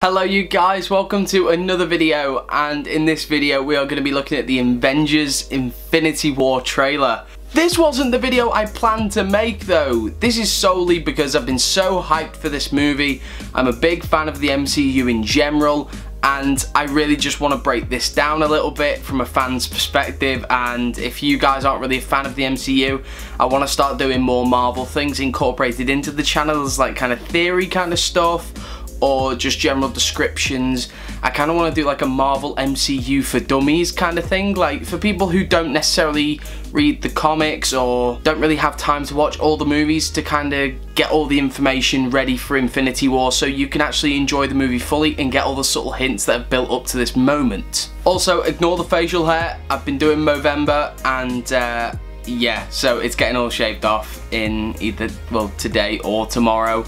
Hello you guys, welcome to another video, and in this video we are going to be looking at the Avengers Infinity War trailer. This wasn't the video I planned to make though. This is solely because I've been so hyped for this movie. I'm a big fan of the MCU in general, and I really just want to break this down a little bit from a fan's perspective. And if you guys aren't really a fan of the MCU, I want to start doing more Marvel things incorporated into the channel, as like kind of theory kind of stuff, or just general descriptions. I kind of want to do like a Marvel MCU for dummies kind of thing, like for people who don't necessarily read the comics or don't really have time to watch all the movies, to kind of get all the information ready for Infinity War so you can actually enjoy the movie fully and get all the subtle hints that have built up to this moment. Also, ignore the facial hair. I've been doing Movember, and yeah, so it's getting all shaved off in either, well, today or tomorrow.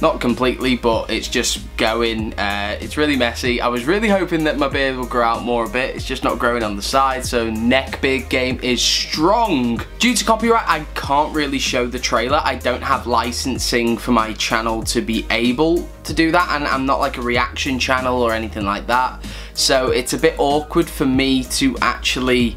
Not completely, but it's just going. It's really messy. I was really hoping that my beard will grow out more a bit. It's just not growing on the side, so neck beard game is strong. Due to copyright, I can't really show the trailer. I don't have licensing for my channel to be able to do that, and I'm not like a reaction channel or anything like that. So it's a bit awkward for me to actually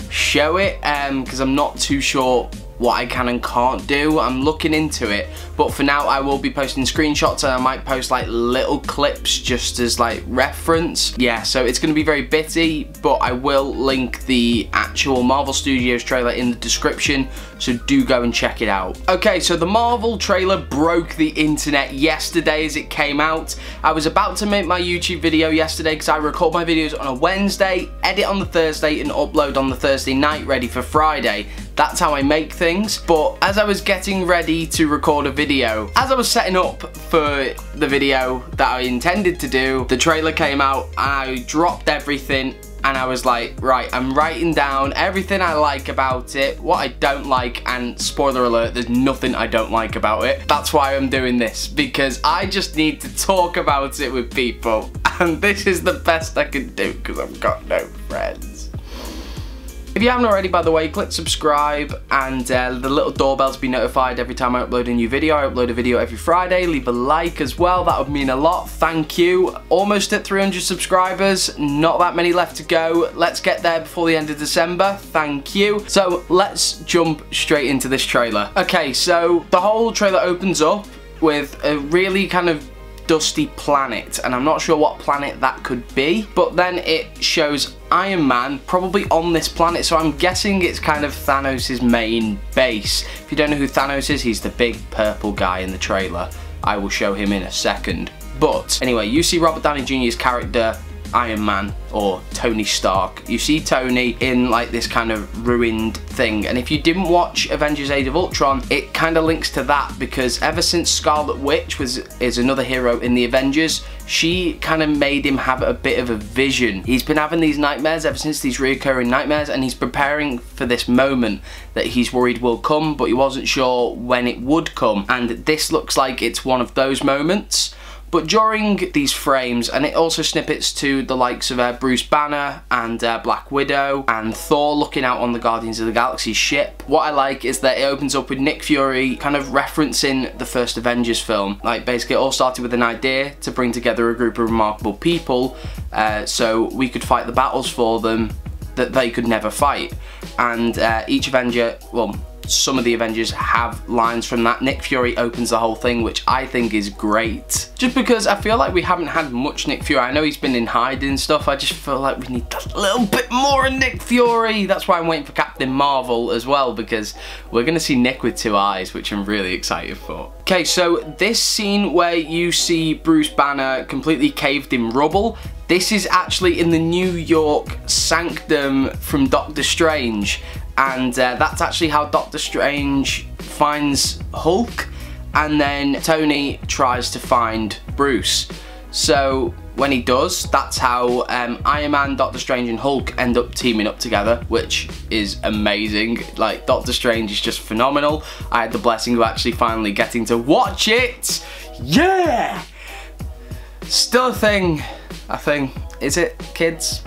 show it, because I'm not too sure what I can and can't do. I'm looking into it, but for now I will be posting screenshots, and I might post like little clips just as like reference. Yeah, so it's going to be very bitty, but I will link the actual Marvel Studios trailer in the description, so do go and check it out. Okay, so the Marvel trailer broke the internet yesterday as it came out. I was about to make my YouTube video yesterday because I record my videos on a Wednesday, edit on the Thursday, and upload on the Thursday night ready for Friday. That's how I make things. But as I was getting ready to record a video, as I was setting up for the video that I intended to do, the trailer came out and I dropped everything, and I was like, right, I'm writing down everything I like about it, what I don't like, and spoiler alert, there's nothing I don't like about it. That's why I'm doing this, because I just need to talk about it with people, and this is the best I can do because I've got no friends. If you haven't already, by the way, click subscribe and the little doorbell to be notified every time I upload a new video. I upload a video every Friday. Leave a like as well, that would mean a lot. Thank you. Almost at 300 subscribers, not that many left to go. Let's get there before the end of December. Thank you. So let's jump straight into this trailer. Okay, so the whole trailer opens up with a really kind of dusty planet, and I'm not sure what planet that could be, but then it shows Iron Man probably on this planet, so I'm guessing it's kind of Thanos' main base. If you don't know who Thanos is, he's the big purple guy in the trailer. I will show him in a second. But anyway, you see Robert Downey Jr.'s character Iron Man, or Tony Stark. You see Tony in like this kind of ruined thing, and if you didn't watch Avengers Age of Ultron, it kind of links to that, because ever since Scarlet Witch is another hero in the Avengers, she kind of made him have a bit of a vision. He's been having these nightmares ever since, these reoccurring nightmares, and he's preparing for this moment that he's worried will come, but he wasn't sure when it would come, and this looks like it's one of those moments. But during these frames, and it also snippets to the likes of Bruce Banner and Black Widow and Thor looking out on the Guardians of the Galaxy ship, what I like is that it opens up with Nick Fury kind of referencing the first Avengers film. Like, basically it all started with an idea to bring together a group of remarkable people so we could fight the battles for them that they could never fight. And each Avenger, well, some of the Avengers have lines from that. Nick Fury opens the whole thing, which I think is great. Just because I feel like we haven't had much Nick Fury. I know he's been in hiding and stuff. I just feel like we need a little bit more of Nick Fury. That's why I'm waiting for Captain Marvel as well, because we're going to see Nick with two eyes, which I'm really excited for. Okay, so this scene where you see Bruce Banner completely caved in rubble, this is actually in the New York sanctum from Doctor Strange. And that's actually how Doctor Strange finds Hulk, and then Tony tries to find Bruce. So when he does, that's how Iron Man, Doctor Strange and Hulk end up teaming up together, which is amazing. Like, Doctor Strange is just phenomenal. I had the blessing of actually finally getting to watch it. Yeah! Still a thing, I think. Is it, kids?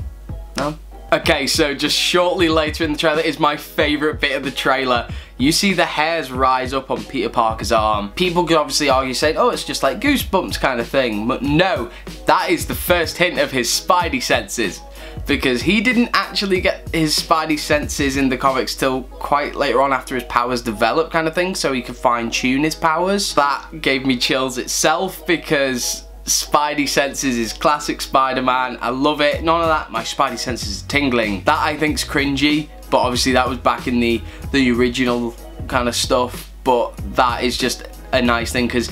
No? Okay, so just shortly later in the trailer is my favourite bit of the trailer. you see the hairs rise up on Peter Parker's arm. People could obviously argue saying, oh, it's just like Goosebumps kind of thing, but no, that is the first hint of his Spidey senses, because he didn't actually get his Spidey senses in the comics till quite later on after his powers developed kind of thing, so he could fine-tune his powers. That gave me chills itself, because Spidey senses is classic Spider-Man. I love it. None of that, my Spidey senses are tingling. That I think's cringy, but obviously that was back in the original kind of stuff, but that is just a nice thing, because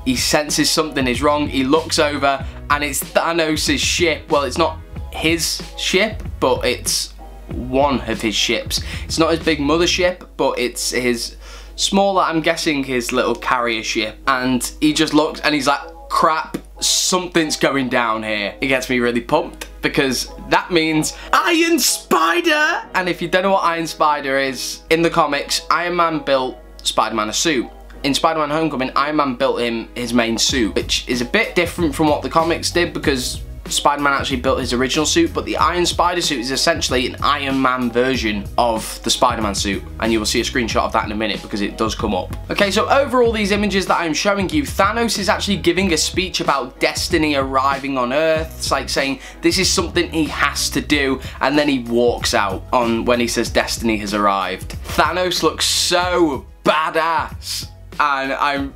he senses something is wrong, he looks over, and it's Thanos' ship. Well, it's not his ship, but it's one of his ships. It's not his big mothership, but it's his smaller, I'm guessing his little carrier ship, and he just looks and he's like, crap, something's going down here. It gets me really pumped, because that means Iron Spider! And if you don't know what Iron Spider is, in the comics, Iron Man built Spider-Man a suit. In Spider-Man Homecoming, Iron Man built him his main suit, which is a bit different from what the comics did, because Spider-Man actually built his original suit, but the Iron Spider suit is essentially an Iron Man version of the Spider-Man suit, and you will see a screenshot of that in a minute because it does come up. Okay, so over all these images that I'm showing you, Thanos is actually giving a speech about destiny arriving on Earth. It's like saying this is something he has to do, and then he walks out on when he says destiny has arrived. Thanos looks so badass, and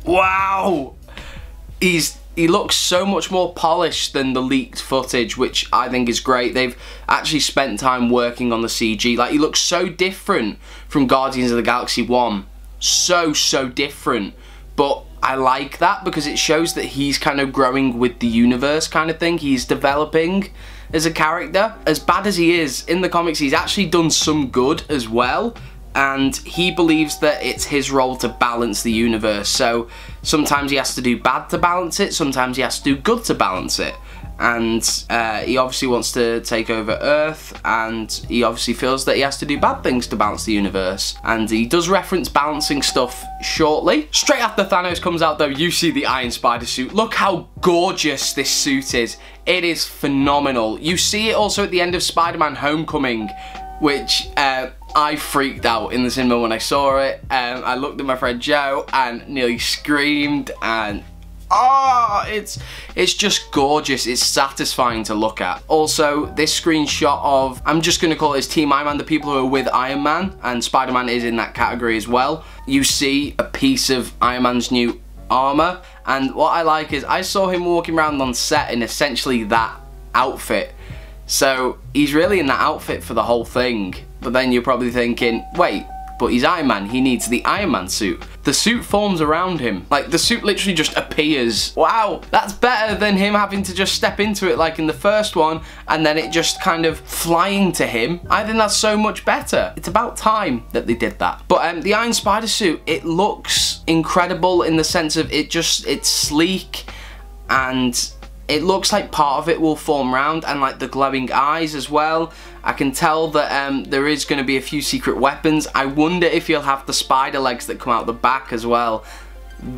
wow! He looks so much more polished than the leaked footage, which I think is great. They've actually spent time working on the CG. Like, he looks so different from Guardians of the Galaxy 1. So different. But I like that, because it shows that he's kind of growing with the universe kind of thing. He's developing as a character. As bad as he is, in the comics, he's actually done some good as well. And he believes that it's his role to balance the universe. So sometimes he has to do bad to balance it, sometimes he has to do good to balance it. And he obviously wants to take over Earth, and he obviously feels that he has to do bad things to balance the universe. And he does reference balancing stuff shortly. Straight after Thanos comes out though, you see the Iron Spider suit. Look how gorgeous this suit is. It is phenomenal. You see it also at the end of Spider-Man Homecoming, which I freaked out in the cinema when I saw it. I looked at my friend Joe and nearly screamed, and oh, it's just gorgeous. It's satisfying to look at. Also, this screenshot of, I'm just going to call it as Team Iron Man, the people who are with Iron Man, and Spider-Man is in that category as well. You see a piece of Iron Man's new armor, and what I like is I saw him walking around on set in essentially that outfit. So he's really in that outfit for the whole thing. But then you're probably thinking, wait, but he's Iron Man, he needs the Iron Man suit. The suit forms around him. Like, the suit literally just appears. Wow, that's better than him having to just step into it like in the first one, and then it just kind of flying to him. I think that's so much better. It's about time that they did that. But the Iron Spider suit, it looks incredible in the sense of it's sleek, and it looks like part of it will form round, and like the glowing eyes as well. I can tell that there is going to be a few secret weapons. I wonder if you'll have the spider legs that come out the back as well.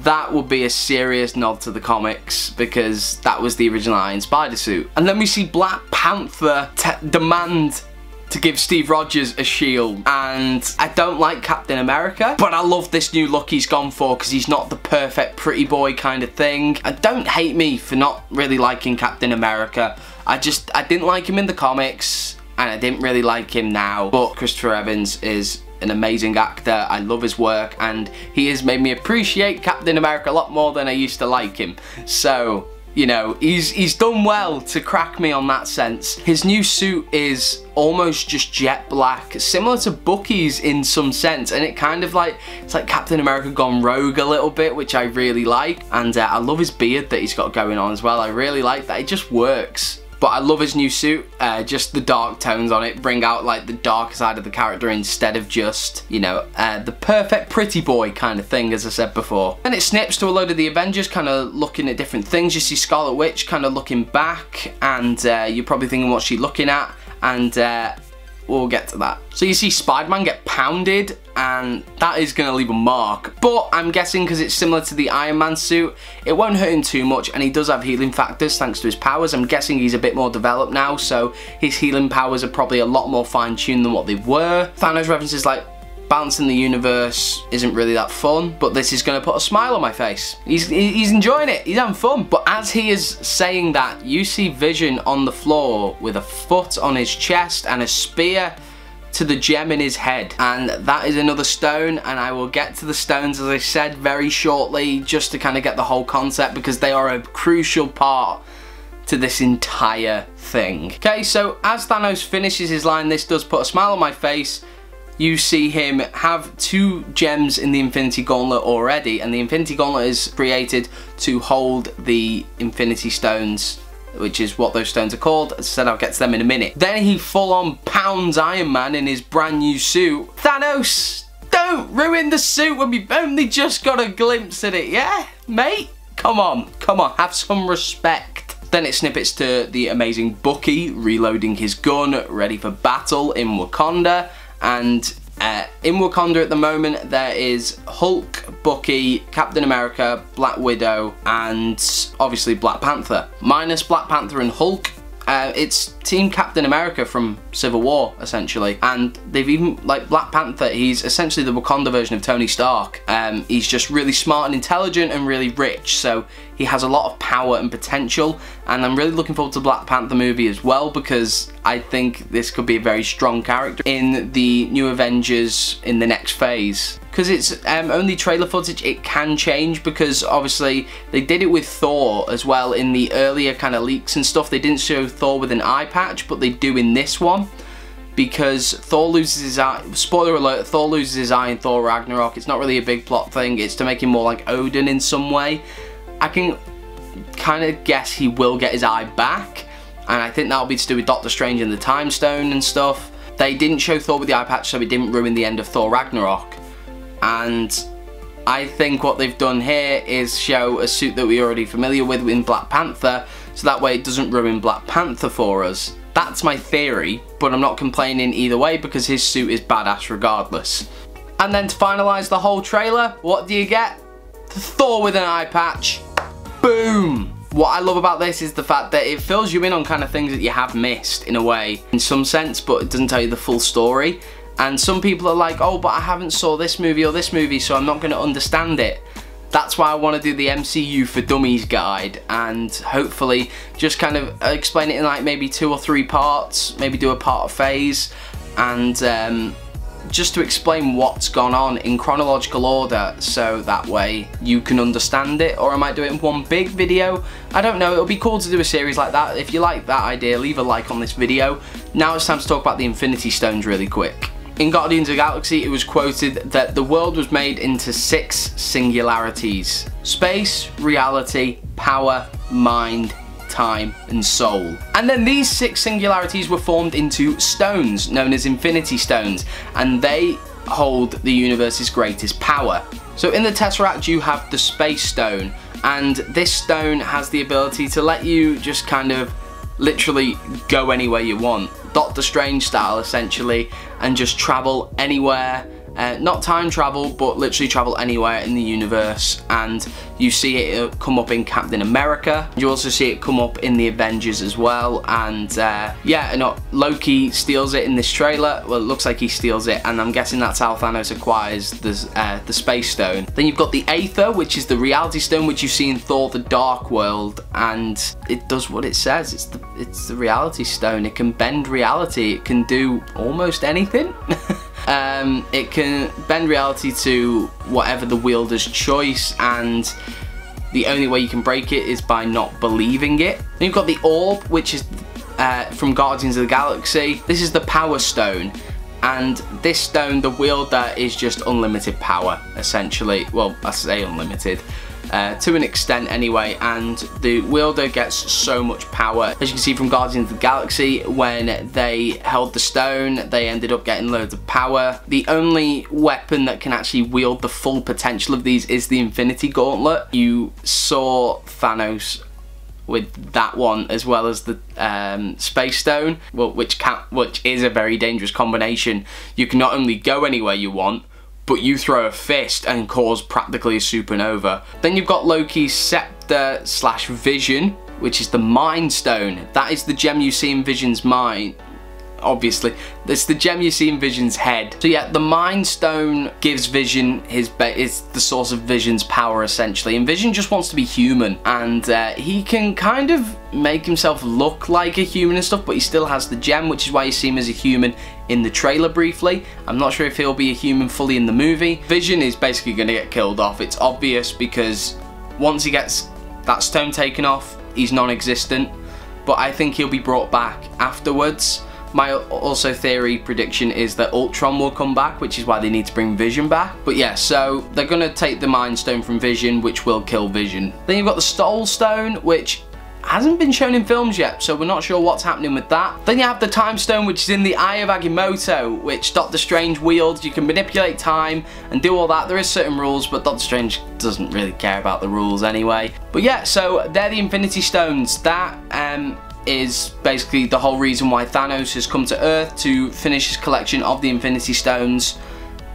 That would be a serious nod to the comics, because that was the original Iron Spider suit. And then we see Black Panther demand to give Steve Rogers a shield, and I don't like Captain America, but I love this new look he's gone for, because he's not the perfect pretty boy kind of thing. And don't hate me for not really liking Captain America. I didn't like him in the comics, and I didn't really like him now, but Christopher Evans is an amazing actor. I love his work, and he has made me appreciate Captain America a lot more than I used to like him. So, you know, he's done well to crack me on that sense. His new suit is almost just jet black, similar to Bucky's in some sense, and it kind of like, it's like Captain America gone rogue a little bit, which I really like. And I love his beard that he's got going on as well. I really like that. It just works. But I love his new suit, just the dark tones on it bring out like the darker side of the character instead of just, you know, the perfect pretty boy kind of thing, as I said before. And it snips to a load of the Avengers kind of looking at different things. You see Scarlet Witch kind of looking back, and you're probably thinking what's she looking at, and we'll get to that. So you see Spider-Man get pounded, and that is going to leave a mark. But I'm guessing because it's similar to the Iron Man suit, it won't hurt him too much, and he does have healing factors thanks to his powers. I'm guessing he's a bit more developed now, so his healing powers are probably a lot more fine-tuned than what they were. Thanos references like, balancing the universe isn't really that fun, but this is going to put a smile on my face. He's enjoying it, he's having fun. But as he is saying that, you see Vision on the floor with a foot on his chest and a spear to the gem in his head. And that is another stone, and I will get to the stones, as I said, very shortly, just to kind of get the whole concept, because they are a crucial part to this entire thing. Okay, so as Thanos finishes his line, this does put a smile on my face. You see him have 2 gems in the Infinity Gauntlet already, and the Infinity Gauntlet is created to hold the Infinity Stones, which is what those stones are called. As I said, I'll get to them in a minute. Then he full on pounds Iron Man in his brand new suit. Thanos, don't ruin the suit when we've only just got a glimpse at it, yeah? Mate, come on, have some respect. Then it snippets to the amazing Bucky reloading his gun, ready for battle in Wakanda. And in Wakanda at the moment, there is Hulk, Bucky, Captain America, Black Widow, and obviously Black Panther. Minus Black Panther and Hulk, it's Team Captain America from Civil War, essentially. And they've even, like Black Panther, he's essentially the Wakanda version of Tony Stark. He's just really smart and intelligent and really rich, so he has a lot of power and potential. And I'm really looking forward to the Black Panther movie as well, because I think this could be a very strong character in the new Avengers in the next phase. Because it's only trailer footage, it can change, because obviously they did it with Thor as well in the earlier kind of leaks and stuff. They didn't show Thor with an eye patch, but they do in this one, because Thor loses his eye. Spoiler alert, Thor loses his eye in Thor Ragnarok. It's not really a big plot thing, it's to make him more like Odin in some way. I can kind of guess he will get his eye back, and I think that'll be to do with Doctor Strange and the Time Stone and stuff. They didn't show Thor with the eye patch, so it didn't ruin the end of Thor Ragnarok. And I think what they've done here is show a suit that we're already familiar with in Black Panther, so that way it doesn't ruin Black Panther for us. That's my theory, but I'm not complaining either way, because his suit is badass regardless. And then to finalise the whole trailer, what do you get? Thor with an eye patch. Boom! What I love about this is the fact that it fills you in on kind of things that you have missed, in a way, in some sense, but it doesn't tell you the full story. And some people are like, oh, but I haven't saw this movie or this movie, so I'm not going to understand it. That's why I want to do the MCU for Dummies guide, and hopefully just kind of explain it in like maybe 2 or 3 parts, maybe do a part a phase, and just to explain what's gone on in chronological order, so that way you can understand it. Or I might do it in one big video, I don't know. It'll be cool to do a series like that. If you like that idea, leave a like on this video. Now it's time to talk about the Infinity Stones really quick. In Guardians of the Galaxy, it was quoted that the world was made into 6 singularities: space, reality, power, mind, time, and soul. And then these 6 singularities were formed into stones known as Infinity Stones, and they hold the universe's greatest power. So in the Tesseract you have the Space Stone, and this stone has the ability to let you just kind of literally go anywhere you want, Doctor Strange style essentially, and just travel anywhere. Not time travel, but literally travel anywhere in the universe. And you see it come up in Captain America. You also see it come up in the Avengers as well. And yeah, Loki steals it in this trailer. Well, it looks like he steals it, and I'm guessing that's how Thanos acquires the Space Stone. Then you've got the Aether, which is the Reality Stone, which you see in Thor: The Dark World, and it does what it says. It's the Reality Stone. It can bend reality. It can do almost anything. It can bend reality to whatever the wielder's choice, and the only way you can break it is by not believing it. Then you've got the Orb, which is from Guardians of the Galaxy. This is the Power Stone, and this stone, the wielder is just unlimited power, essentially. Well, I say unlimited. To an extent anyway, and the wielder gets so much power. As you can see from Guardians of the Galaxy, when they held the stone, they ended up getting loads of power. The only weapon that can actually wield the full potential of these is the Infinity Gauntlet. You saw Thanos with that one, as well as the Space Stone, well, which is a very dangerous combination. You can not only go anywhere you want, but you throw a fist and cause practically a supernova. Then you've got Loki's Scepter / Vision, which is the Mind Stone. That is the gem you see in Vision's mind. obviously. It's the gem you see in Vision's head. So yeah, the Mind Stone gives Vision is the source of Vision's power, essentially. And Vision just wants to be human. And he can kind of make himself look like a human and stuff, but he still has the gem, which is why you see him as a human in the trailer briefly. I'm not sure if he'll be a human fully in the movie. Vision is basically going to get killed off. It's obvious because once he gets that stone taken off, he's non-existent. But I think he'll be brought back afterwards. My also theory prediction is that Ultron will come back, which is why they need to bring Vision back. But yeah, so they're going to take the Mind Stone from Vision, which will kill Vision. Then you've got the Soul Stone, which hasn't been shown in films yet, so we're not sure what's happening with that. Then you have the Time Stone, which is in the Eye of Agamotto, which Doctor Strange wields. You can manipulate time and do all that. There is certain rules, but Doctor Strange doesn't really care about the rules anyway. But yeah, so they're the Infinity Stones. That is basically the whole reason why Thanos has come to Earth, to finish his collection of the Infinity Stones.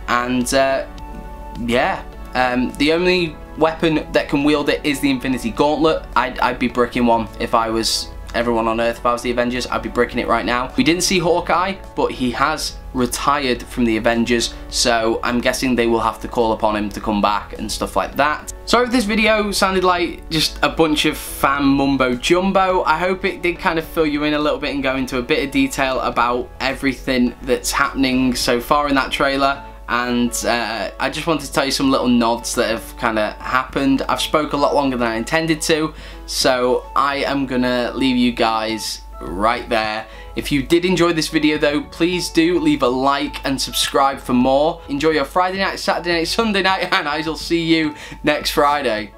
And yeah, the only weapon that can wield it is the Infinity Gauntlet. I'd be bricking one if I was everyone on Earth. If I was the Avengers, I'd be bricking it right now. We didn't see Hawkeye, but he has retired from the Avengers, so I'm guessing they will have to call upon him to come back and stuff like that. Sorry if this video sounded like just a bunch of fan mumbo jumbo. I hope it did kind of fill you in a little bit and go into a bit of detail about everything that's happening so far in that trailer. And I just wanted to tell you some little nods that have kind of happened. I've spoke a lot longer than I intended to, so I am gonna leave you guys right there. If you did enjoy this video though, please do leave a like and subscribe for more. Enjoy your Friday night, Saturday night, Sunday night, and I shall see you next Friday.